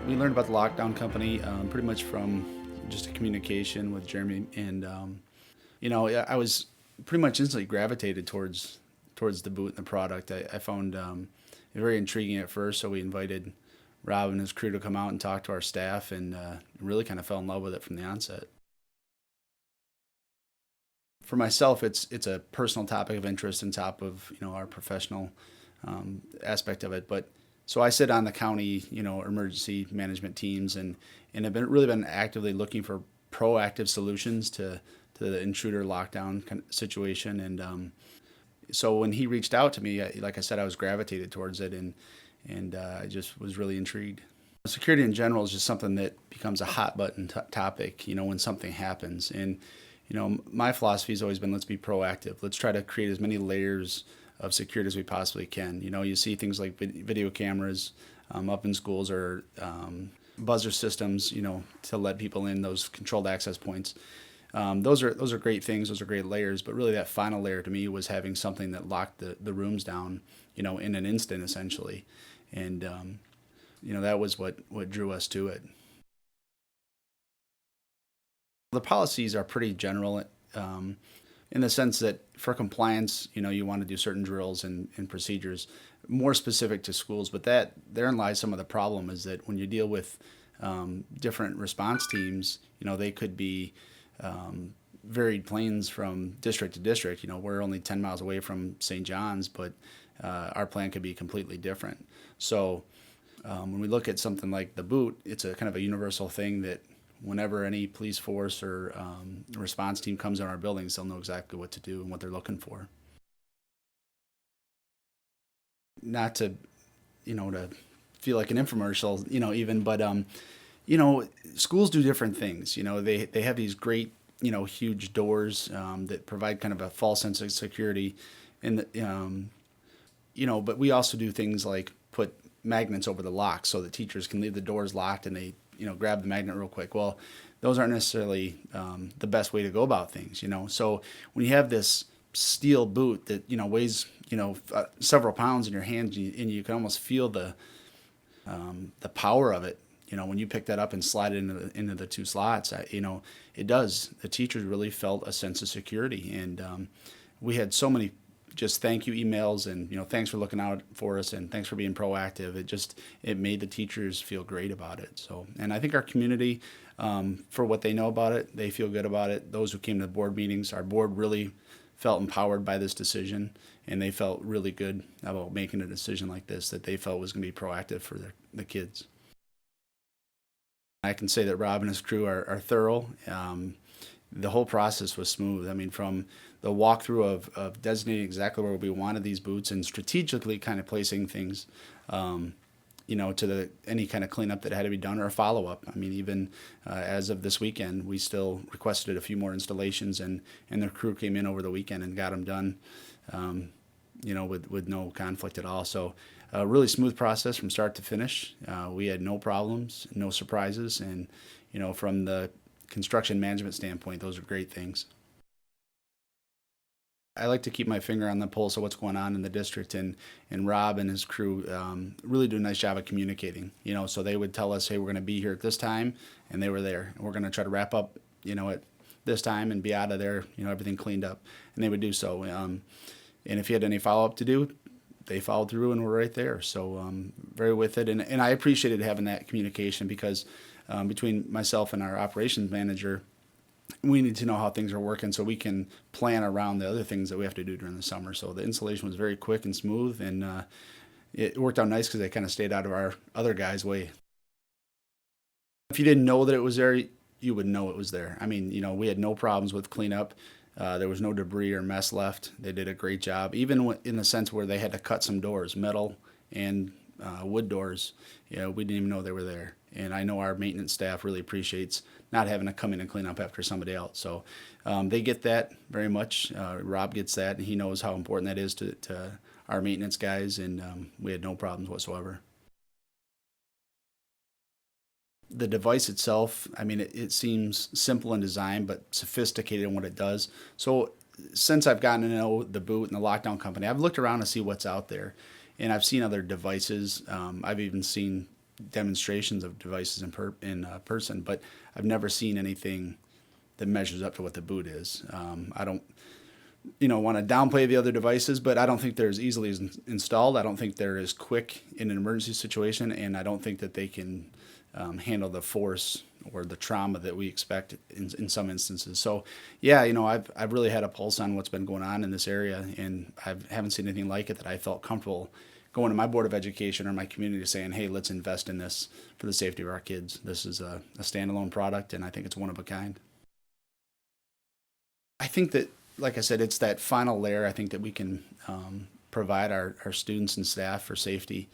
We learned about the lockdown company pretty much from just a communication with Jeremy, and I was pretty much instantly gravitated towards the boot and the product. I found it very intriguing at first, so we invited Rob and his crew to come out and talk to our staff, and really kind of fell in love with it from the onset. For myself, it's a personal topic of interest on top of our professional aspect of it. But so I sit on the county emergency management teams, and have been actively looking for proactive solutions to the intruder lockdown kind of situation. And so when he reached out to me, like I said, I was gravitated towards it, and I just was really intrigued. Security in general is just something that becomes a hot button topic, when something happens. And my philosophy has always been, let's be proactive. Let's try to create as many layers of security as we possibly can. You see things like video cameras up in schools, or buzzer systems, to let people in, those controlled access points. Those are great things. Those are great layers. But really, that final layer to me was having something that locked the rooms down, in an instant, essentially. And that was what drew us to it. The policies are pretty general, in the sense that for compliance, you want to do certain drills and procedures more specific to schools. But therein lies some of the problem, is that when you deal with different response teams, they could be varied planes from district to district. We're only 10 miles away from St. John's, but our plan could be completely different. So when we look at something like the boot, it's a kind of a universal thing that whenever any police force or response team comes in our buildings, they'll know exactly what to do and what they're looking for. Not to feel like an infomercial, even, but schools do different things. They have these great, huge doors that provide kind of a false sense of security, and but we also do things like put magnets over the locks so that teachers can leave the doors locked and they grab the magnet real quick. Well, those aren't necessarily the best way to go about things. So when you have this steel boot that weighs several pounds in your hands, and you can almost feel the power of it. When you pick that up and slide it into the two slots, it does. The teachers really felt a sense of security, and we had so many just thank you emails, and thanks for looking out for us, and thanks for being proactive. It made the teachers feel great about it. So, and I think our community, for what they know about it, they feel good about it. Those who came to the board meetings, our board really felt empowered by this decision, and they felt really good about making a decision like this that they felt was going to be proactive for the kids. I can say that Rob and his crew are thorough. The whole process was smooth. I mean, from the walkthrough of designating exactly where we wanted these boots and strategically kind of placing things, to any kind of cleanup that had to be done, or a follow-up. I mean, even as of this weekend, we still requested a few more installations, and their crew came in over the weekend and got them done, with no conflict at all. So a really smooth process from start to finish. We had no problems, no surprises, and from the construction management standpoint, those are great things. I like to keep my finger on the pulse of what's going on in the district, and Rob and his crew really do a nice job of communicating. So they would tell us, hey, we're going to be here at this time, and they were there. And we're going to try to wrap up, at this time and be out of there, everything cleaned up, and they would do so. And if you had any follow-up to do, they followed through and were right there. So very with it, and I appreciated having that communication, because between myself and our operations manager, we need to know how things are working so we can plan around the other things that we have to do during the summer. So the installation was very quick and smooth, and it worked out nice because they kind of stayed out of our other guys' way. If you didn't know that it was there, you would know it was there. I mean, we had no problems with cleanup. There was no debris or mess left. They did a great job, even in the sense where they had to cut some doors, metal and wood doors. We didn't even know they were there. And I know our maintenance staff really appreciates not having to come in and clean up after somebody else. So they get that very much. Rob gets that, and he knows how important that is to our maintenance guys, and we had no problems whatsoever. The device itself, I mean, it seems simple in design, but sophisticated in what it does. So since I've gotten to know the boot and the lockdown company, I've looked around to see what's out there, and I've seen other devices. I've even seen demonstrations of devices in person, but I've never seen anything that measures up to what the boot is. I don't, want to downplay the other devices, but I don't think they're as easily installed. I don't think they're as quick in an emergency situation, and I don't think that they can handle the force or the trauma that we expect in some instances. So, yeah, I've really had a pulse on what's been going on in this area, and I haven't seen anything like it that I felt comfortable going to my board of education or my community saying, hey, let's invest in this for the safety of our kids. This is a standalone product, and I think it's one of a kind. I think that, like I said, it's that final layer I think that we can provide our students and staff for safety.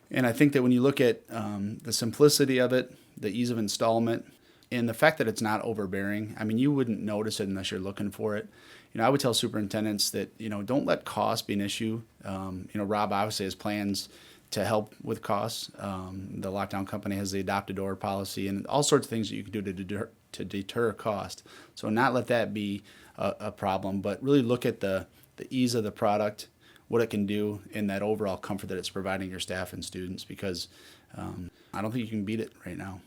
And I think that when you look at the simplicity of it, the ease of installment, and the fact that it's not overbearing, I mean, you wouldn't notice it unless you're looking for it. I would tell superintendents that, don't let cost be an issue. Rob obviously has plans to help with costs. The lockdown company has the adopt-a-door policy and all sorts of things that you can do to deter cost. So not let that be a problem, but really look at the ease of the product, what it can do, and that overall comfort that it's providing your staff and students, because I don't think you can beat it right now.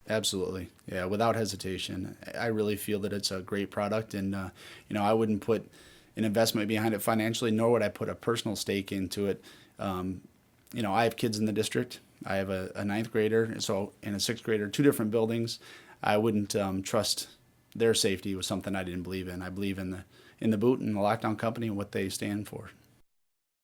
Absolutely. Yeah, without hesitation. I really feel that it's a great product, and I wouldn't put an investment behind it financially, nor would I put a personal stake into it. I have kids in the district. I have a ninth grader, so and a sixth grader, two different buildings. I wouldn't trust their safety with something I didn't believe in. I believe in the boot and the lockdown company and what they stand for.